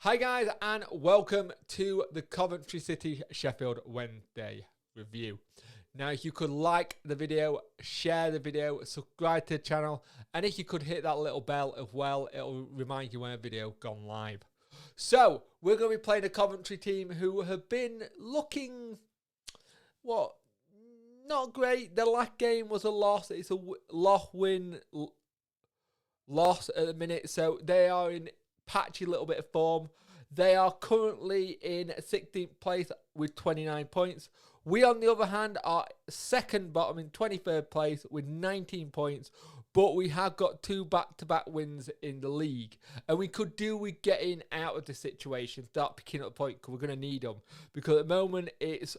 Hi guys and welcome to the Coventry City Sheffield Wednesday review. Now if you could like the video, share the video, subscribe to the channel, and if you could hit that little bell as well, it'll remind you when a video gone live. So we're going to be playing a Coventry team who have been looking, not great. Their last game was a loss. It's a loss at the minute, so they are in patchy little bit of form. They are currently in 16th place with 29 points. We, on the other hand, are second bottom in 23rd place with 19 points, but we have got two back-to-back wins in the league, and we could do with getting out of the situation, start picking up a point, because we're going to need them, because at the moment it's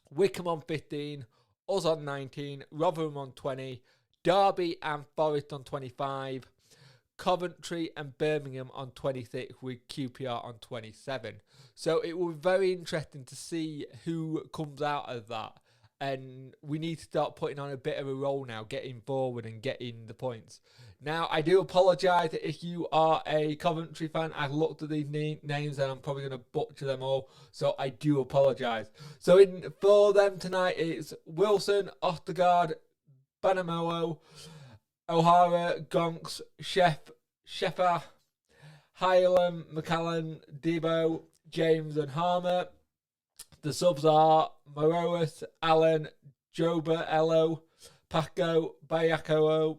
Wickham on 15, us on 19, Rotherham on 20, Derby and Forest on 25, Coventry and Birmingham on 26 with QPR on 27. So it will be very interesting to see who comes out of that. And we need to start putting on a bit of a roll now, getting forward and getting the points. Now, I do apologise if you are a Coventry fan. I've looked at these names and I'm probably going to butcher them all. So I do apologise. So for them tonight, it's Wilson, Ostergaard, Banamolo, O'Hara, Gonks, Sheffer, Hylam, McCallan, Debo, James and Harmer. The subs are Morois, Allen, Joba, Ello, Paco, Bayako,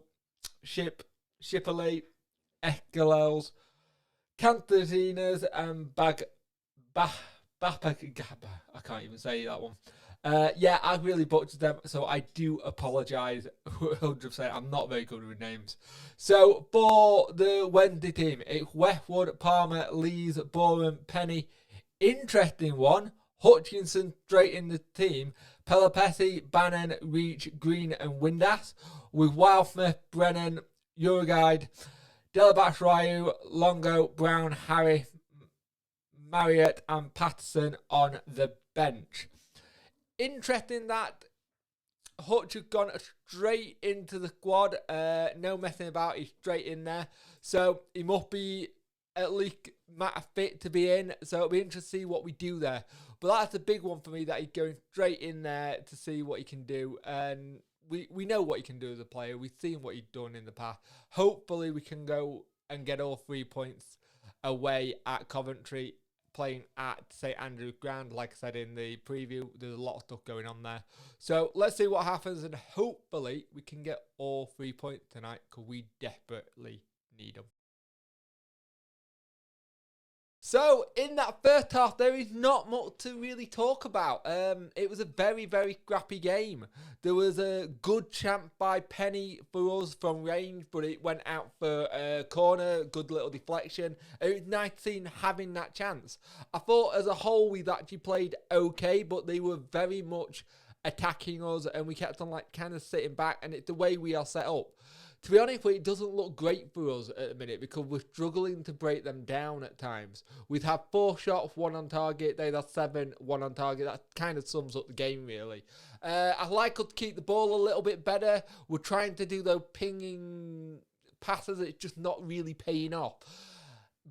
Shipperley, Escalels, Cantazinas and Bapagaba. I can't even say that one. Yeah, I really butchered them, so I do apologise 100%. I'm not very good with names. So, for the Wednesday team, it's Westwood, Palmer, Lees, Borum, Penny. Interesting one. Hutchinson straight in the team. Pelopessi, Bannon, Reach, Green and Windass. With Wildsmith, Brennan, Urguide, Delabash Ryu, Longo, Brown, Harry, Marriott and Patterson on the bench. Interesting that Hutch has gone straight into the squad. No messing about. He's straight in there. So he must be at least matter fit to be in. So it'll be interesting to see what we do there. But that's a big one for me, that he's going straight in there to see what he can do. And we know what he can do as a player. We've seen what he's done in the past. Hopefully we can go and get all 3 points away at Coventry, playing at St Andrew's ground. Like I said in the preview, there's a lot of stuff going on there. So let's see what happens, and hopefully we can get all 3 points tonight, because we desperately need them. So in that first half, there is not much to really talk about. It was a very, very scrappy game. There was a good chance by Penny for us from range, but it went out for a corner. Good little deflection. It was nice to see having that chance. I thought as a whole we've actually played okay, but they were very much attacking us, and we kept on kind of sitting back, and it's the way we are set up. To be honest, it doesn't look great for us at the minute, because we're struggling to break them down at times. We've had 4 shots, 1 on target. They've had 7, 1 on target. That kind of sums up the game, really. I'd like us to keep the ball a little bit better. We're trying to do those pinging passes. It's just not really paying off.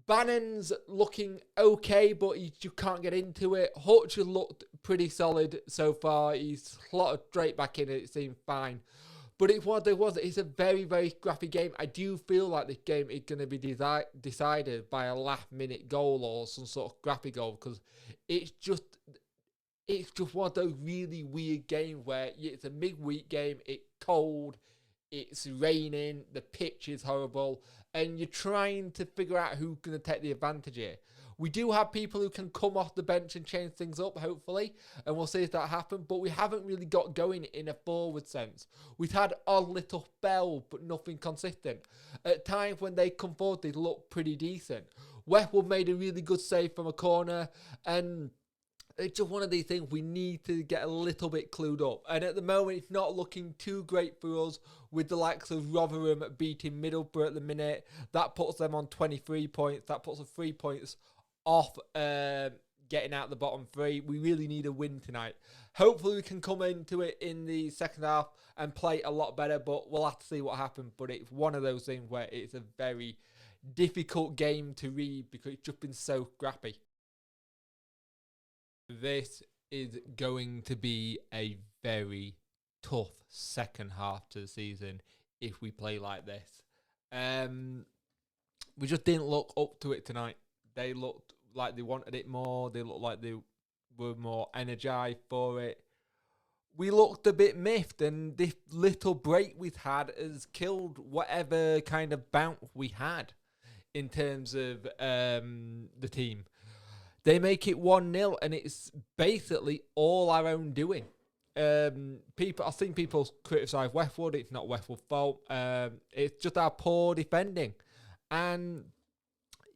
Bannon's looking okay, but he just can't get into it. Hutch has looked pretty solid so far. He's slotted straight back in, and it seemed fine. But it's a very, very scrappy game. I do feel like this game is going to be decided by a last-minute goal or some sort of scrappy goal, because it's just one of those really weird games where it's a midweek game, it's cold, it's raining, the pitch is horrible, and you're trying to figure out who's going to take the advantage here. We do have people who can come off the bench and change things up, hopefully, and we'll see if that happens, but we haven't really got going in a forward sense. We've had odd little spells, but nothing consistent. At times when they come forward, they look pretty decent. Westwood made a really good save from a corner, and it's just one of these things we need to get a little bit clued up. And at the moment, it's not looking too great for us, with the likes of Rotherham beating Middlesbrough at the minute. That puts them on 23 points. That puts us 3 points off getting out the bottom 3. We really need a win tonight. Hopefully we can come into it in the second half and play a lot better, but we'll have to see what happens. But it's one of those things where it's a very difficult game to read because it's just been so scrappy. This is going to be a very tough second half to the season if we play like this. We just didn't look up to it tonight. They looked like they wanted it more. They looked like they were more energized for it. We looked a bit miffed, and this little break we've had has killed whatever kind of bounce we had in terms of the team. They make it 1-0, and it's basically all our own doing. I've seen people criticise Westwood. It's not Westwood's fault. It's just our poor defending. And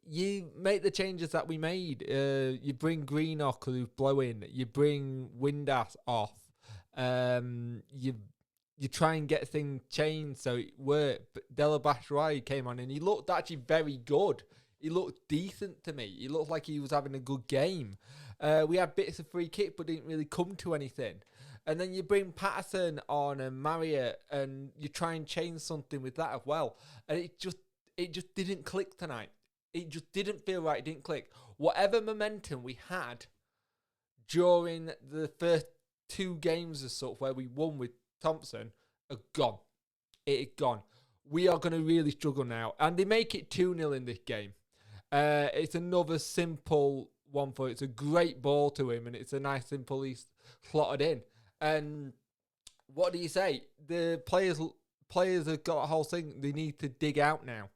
you make the changes that we made. You bring Greenock, who's blowing. You bring Windass off. You try and get things changed so it worked. But Delabashrai came on and he looked actually very good. He looked decent to me. He looked like he was having a good game. We had bits of free kick but didn't really come to anything. And then you bring Patterson on and Marriott and you try and change something with that as well. And it just didn't click tonight. It just didn't feel right. It didn't click. Whatever momentum we had during the first 2 games or sort of where we won with Thompson are gone. It is gone. We are going to really struggle now. And they make it 2-0 in this game. It's another simple one for it. It's a great ball to him and it's a nice simple he's slotted in. And what do you say? The players have got a whole thing. They need to dig out now.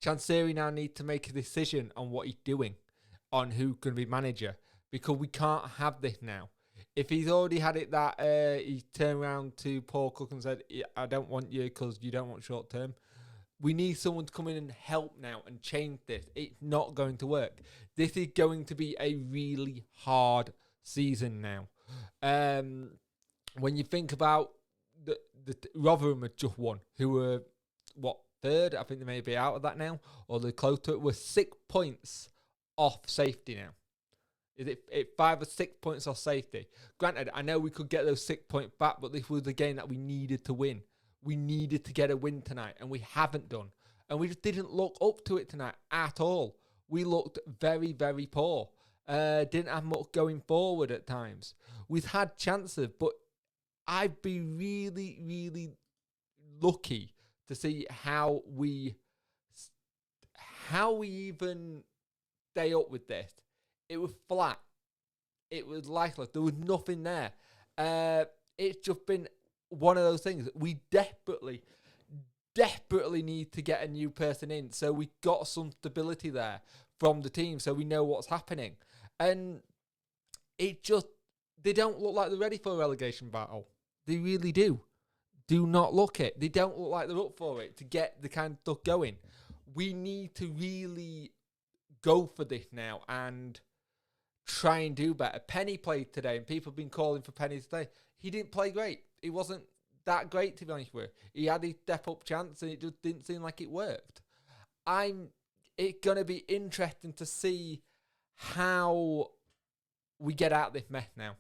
Chansiri now needs to make a decision on what he's doing, on who's going to be manager, because we can't have this now. If he's already had it that he turned around to Paul Cook and said, I don't want you because you don't want short term. We need someone to come in and help now and change this. It's not going to work. This is going to be a really hard season now. When you think about the Rotherham had just won, who were, third? I think they may be out of that now, or they're close to it. We're 6 points off safety now. Is it 5 or 6 points off safety? Granted, I know we could get those 6 points back, but this was the game that we needed to win. We needed to get a win tonight, and we haven't done. And we just didn't look up to it tonight at all. We looked very, very poor. Didn't have much going forward at times. We've had chances, but I'd be really, really lucky to see how we even stay up with this. It was flat. It was lifeless. There was nothing there. It's just been one of those things. We desperately need to get a new person in, so we got some stability there from the team, so we know what's happening. And they don't look like they're ready for a relegation battle. They really do. Do not look it. They don't look like they're up for it to get the kind of stuff going. We need to really go for this now and try and do better. Penny played today, and people have been calling for Penny today. He didn't play great. He wasn't that great, to be honest with you. He had his step-up chance, and it just didn't seem like it worked. It's going to be interesting to see how we get out of this mess now.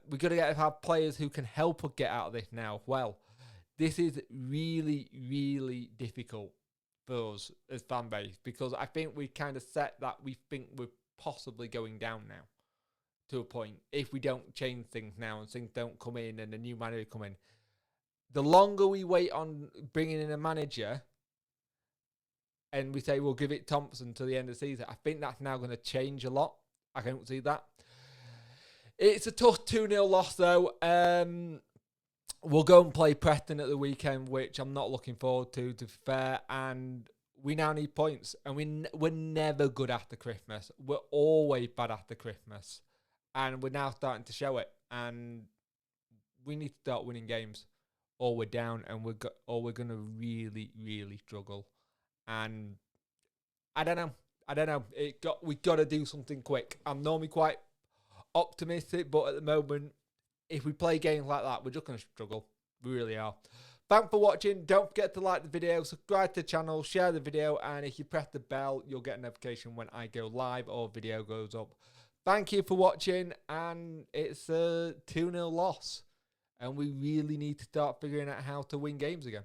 We've got to have players who can help us get out of this now. Well, this is really, really difficult for us as fan base, because I think we kind of set that we think we're possibly going down now to a point if we don't change things now and things don't come in and a new manager come in. The longer we wait on bringing in a manager and we say we'll give it Thompson to the end of the season, I think that's now going to change a lot. I don't see that. It's a tough 2-0 loss, though. We'll go and play Preston at the weekend, which I'm not looking forward to be fair. And we now need points. And we're never good after Christmas. We're always bad after Christmas. And we're now starting to show it. And we need to start winning games, or we're down, and we're going to really, really struggle. And I don't know. We got to do something quick. I'm normally quite optimistic, but at the moment, if we play games like that, we're just going to struggle. We really are. Thanks for watching. Don't forget to like the video, subscribe to the channel, share the video, and if you press the bell, you'll get a notification when I go live or video goes up. Thank you for watching, and it's a 2-0 loss, and we really need to start figuring out how to win games again.